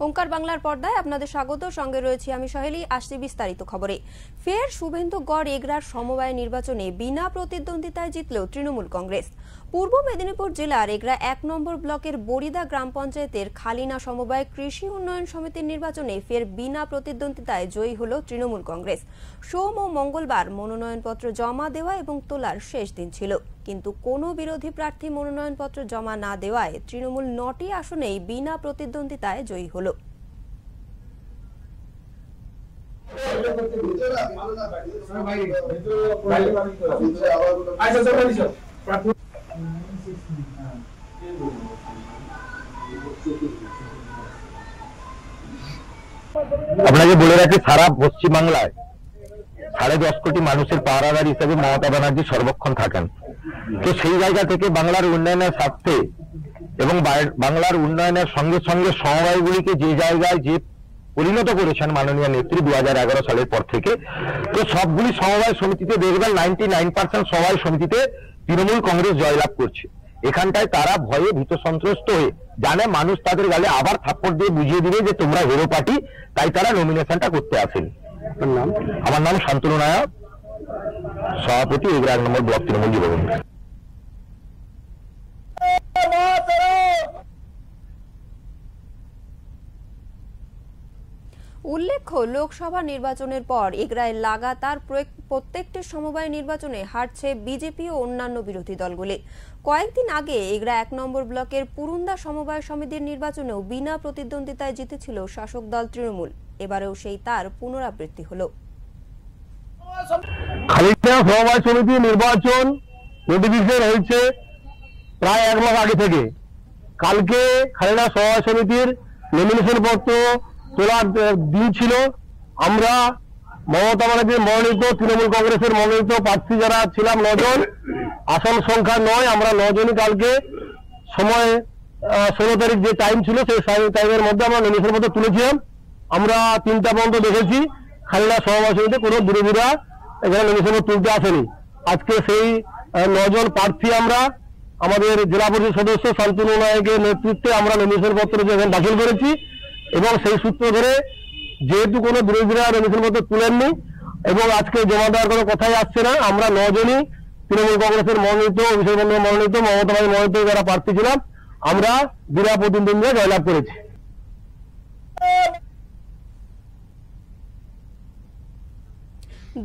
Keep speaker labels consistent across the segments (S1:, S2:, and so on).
S1: ওঙ্কার বাংলার পর্দায় আপনাদের স্বাগত। সঙ্গে রয়েছি আমি সহেলি। আসছি বিস্তারিত খবরে। ফের শুভেন্দুগড় এগরার সমবায় নির্বাচনে বিনা প্রতিদ্বন্দ্বিতায় জিতল তৃণমূল কংগ্রেস। পূর্ব মেদিনীপুর জেলার এগরা ১ নম্বর ব্লকের বরিদা গ্রাম পঞ্চায়েতের খালিনা সমবায় কৃষি উন্নয়ন সমিতির নির্বাচনে ফের বিনা প্রতিদ্বন্দ্বিতায় জয়ী হল তৃণমূল কংগ্রেস। সোম ও মঙ্গলবার মনোনয়নপত্র জমা দেওয়া এবং তোলার শেষ দিন ছিল, কিন্তু কোনো বিরোধী প্রার্থী মনোনয়নপত্র জমা না দেওয়ায় তৃণমূল ৯টি আসনেই বিনা প্রতিদ্বন্দ্বিতায় জয়ী হল।
S2: আপনাকে বলে রাখি, সারা পশ্চিমবাংলায় 10.5 কোটি মানুষের পাহারাদার হিসেবে মমতা ব্যানার্জি সর্বক্ষণ থাকেন। তো সেই জায়গা থেকে বাংলার উন্নয়নের স্বার্থে এবং বাংলার উন্নয়নের সঙ্গে সঙ্গে সমবায়গুলিকে যে জায়গায় যে পরিণত করেছেন মাননীয় নেত্রী 2011 সালের পর থেকে, তো সবগুলি সমবায় সমিতিতে দেখবেন 99% সমবায় সমিতিতে তৃণমূল কংগ্রেস জয়লাভ করছে। এখানটায় তারা ভয়ে ভীত সন্ত্রস্ত হয়ে জানে মানুষ তাদের গালে আবার থাপ্পড় দিয়ে বুঝিয়ে দিবে যে তোমরা হিরো পার্টি, তাই তারা নমিনেশনটা করতে আসেন। আমার নাম শান্তনু নায়ক, সভাপতি এগরা ১ নম্বর ব্লক তৃণমূল যুব কংগ্রেস।
S1: উল্লেখ্য, লোকসভা নির্বাচনের পর এগরায় লাগাতার প্রত্যেকটি সমবায় নির্বাচনে হারছে বিজেপি ও অন্যান্য বিরোধী দলগুলি। কয়েকদিন আগে এগরা ১ নম্বর ব্লকের পুরুন্দা সমবায় সমিতির নির্বাচনেও বিনা প্রতিদ্বন্দ্বিতায় জিতেছিল শাসক দল তৃণমূল। এবারেও সেই তার পুনরাবৃত্তি হল।
S2: খালিনা সমবায় সমিতি নির্বাচন নোটিফিকেশন হয়েছে প্রায় 1 মাস আগে থেকে। কালকে খালিনা সমবায় সমিতির নমিনেশন পত্র তোলার দিন ছিল। আমরা মমতা ব্যানার্জির মনোনীত তৃণমূল কংগ্রেসের মনোনীত প্রার্থী যারা ছিলাম 9 জন, আসন সংখ্যা 9, আমরা 9 জনই কালকে সময় 16 তারিখ যে টাইম ছিল সেই টাইমের মধ্যে আমরা নমিনেশন পত্র তুলেছিলাম। আমরা 3টা পর্যন্ত দেখেছি খালিনা সমবায় সমিতিতে কোনো বিরোধীরা এখানে নমিনেশন তুলতে আসেনি। আজকে সেই 9 জন প্রার্থী আমরা আমাদের জেলা পরিষদ সদস্য শান্তনু নায়কের নেতৃত্বে আমরা নমিনেশন পত্র যেখানে দাখিল করেছি, এবং সেই সূত্র ধরে যেহেতু কোনো বিরোধীরা নমিনেশন পত্র তুলেননি এবং আজকে জমা দেওয়ার কোনো কথাই আসছে না, আমরা 9 জনই তৃণমূল কংগ্রেসের মনোনীত, অভিষেক বন্দ্যোপাধ্যায় মনোনীত, মমতা ব্যানার্জি মনোনীত যারা প্রার্থী ছিলাম, আমরা বিনা প্রতিদ্বন্দ্বিতায় জয়লাভ করেছি।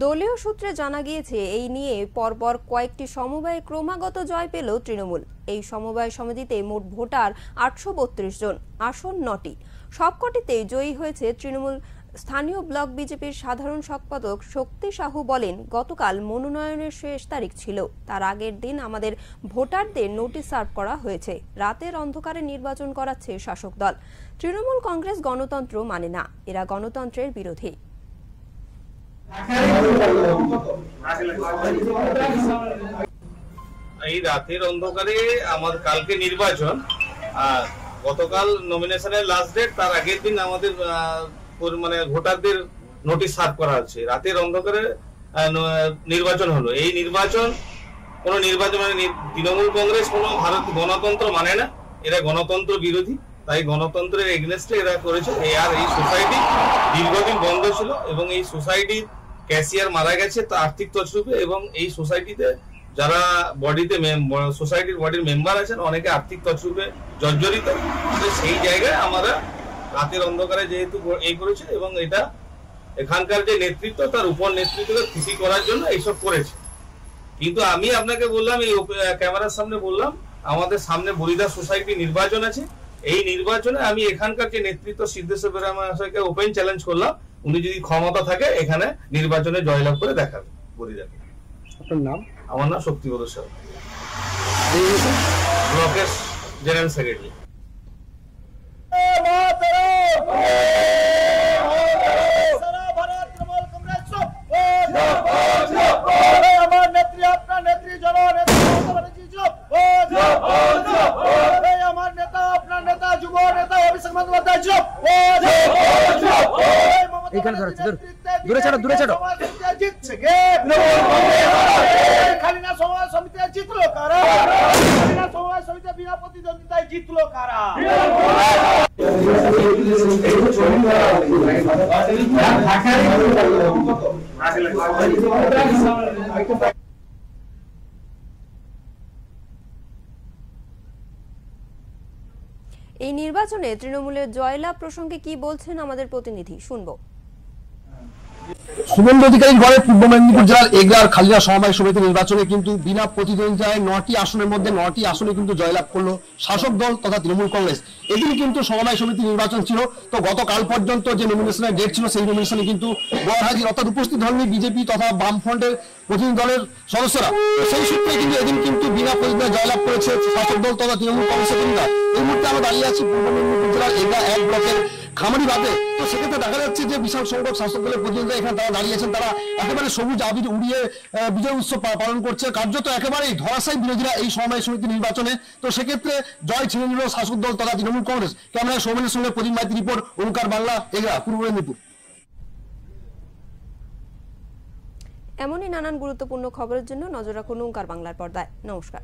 S1: দলীয় সূত্রে জানা গিয়েছে, এই নিয়ে পরপর কয়েকটি সমবায়ে ক্রমাগত জয় পেল তৃণমূল। এই সমবায় সমিতিতে মোট ভোটার 832 জন, আসন 9টি। সবকটিতেই জয়ী হয়েছে তৃণমূল। স্থানীয় ব্লক বিজেপির সাধারণ সম্পাদক শক্তি সাহু বলেন, গতকাল মনোনয়নের শেষ তারিখ ছিল, তার আগের দিন আমাদের ভোটারদের নোটিশ সার্ভ করা হয়েছে। রাতের অন্ধকারে নির্বাচন করাচ্ছে শাসক দল। তৃণমূল কংগ্রেস গণতন্ত্র মানে না, এরা গণতন্ত্রের বিরোধী।
S3: এই রাতের অন্ধকারে আমার কালকে নির্বাচন, আর গতকাল নমিনেশনের লাস্ট ডেট, তার আগের দিন আমাদের মানে ভোটারদের নোটিশ সার্ভ করা হচ্ছে। রাতের অন্ধকারে নির্বাচন হলো। এই নির্বাচন কোন নির্বাচন মানে তৃণমূল কংগ্রেস কোন ভারত গণতন্ত্র মানে না, এরা গণতন্ত্র বিরোধী, তাই গণতন্ত্রের এগেনস্টে এরা করেছে। আর এই সোসাইটি দীর্ঘদিন বন্ধ ছিল এবং এই সোসাইটির ক্যাশিয়ার মারা গেছে তা আর্থিক তছরূপে, এবং এই সোসাইটিতে যারা বডিতে সোসাইটির বডির মেম্বার আছেন অনেকে আর্থিক তছরূপে জর্জরিত। সেই জায়গায় আমরা রাতের অন্ধকারে যেহেতু এই করেছে, এবং এটা এখানকার যে নেতৃত্ব তার উপর নেতৃত্বকে খুশি করার জন্য এইসব করেছে। কিন্তু আমি আপনাকে বললাম, এই ক্যামেরার সামনে বললাম, আমাদের সামনে বরিদা সোসাইটি নির্বাচন আছে। এই নির্বাচনে আমি এখানকার যে নেতৃত্ব সিদ্ধেশ্বর বেরা মহাশয়কে ওপেন চ্যালেঞ্জ করলাম, উনি যদি ক্ষমতা থাকে এখানে নির্বাচনে জয়লাভ করে দেখাবে বরিদাকে।
S2: আপনার নাম?
S3: আমার নাম শক্তিপদ সাহা, ব্লকের জেনারেল সেক্রেটারি।
S4: দূরে ছাড়ো, দূরে ছাড়ো। খালিনা সমবায় সমিতি জিতলো কারা? খালিনা সমবায় সমিতি বিনা প্রতিদ্বন্দ্বিতায় জিতলো কারা?
S1: এই নির্বাচনে তৃণমূলের জয়লাভ প্রসঙ্গে কি বলছেন আমাদের প্রতিনিধি, শুনবো।
S5: শুভেন্দু অধিকারীর ঘরে পূর্ব মেদিনীপুর জেলার এগরার খালিয়া সমবায় সমিতি নির্বাচনে কিন্তু বিনা প্রতিদ্বন্দ্বিতায় 9টি আসনের মধ্যে 9টি আসনে কিন্তু জয়লাভ করলো শাসক দল তথা তৃণমূল কংগ্রেস। এদিন কিন্তু সমবায় সমিতি নির্বাচন ছিল, তো গতকাল পর্যন্ত যে নমিনেশনের ডেট ছিল সেই নমিনেশনে কিন্তু গড়হাজির অর্থাৎ উপস্থিত হননি বিজেপি তথা বামফ্রন্টের প্রতিনিধি দলের সদস্যরা। সেই সূত্রে কিন্তু এদিন কিন্তু বিনা প্রতিদ্বন্দ্বিতায় জয়লাভ করেছে শাসক দল তথা তৃণমূল কংগ্রেসের কর্মীরা। এই মুহূর্তে আমরা দাঁড়িয়ে আছি পূর্ব মেদিনীপুর জেলার এগরা 1 ব্লকের খামারি বাদে। তো সেক্ষেত্রে দেখা যাচ্ছে যে বিশাল সংখ্যক শাসক দলের প্রতিনিধিরা এখানে তারা দাঁড়িয়েছেন, তারা একেবারে সবুজ আবির উড়িয়ে বিজয় উৎসব পালন করছে। কার্যত একেবারেই ধরাশায়ী বিরোধীরা এই সমবায় সমিতি নির্বাচনে। তো সেক্ষেত্রে জয় ছিনে নিল শাসক দল তথা তৃণমূল কংগ্রেস। ক্যামেরায় সৌমেনের সঙ্গে প্রদীপ মাইতি রিপোর্ট, ওঙ্কার বাংলা, এগরা, পূর্ব মেদিনীপুর।
S1: এমনই নানান গুরুত্বপূর্ণ খবরের জন্য নজর রাখুন ওঙ্কার বাংলার পর্দায়। নমস্কার।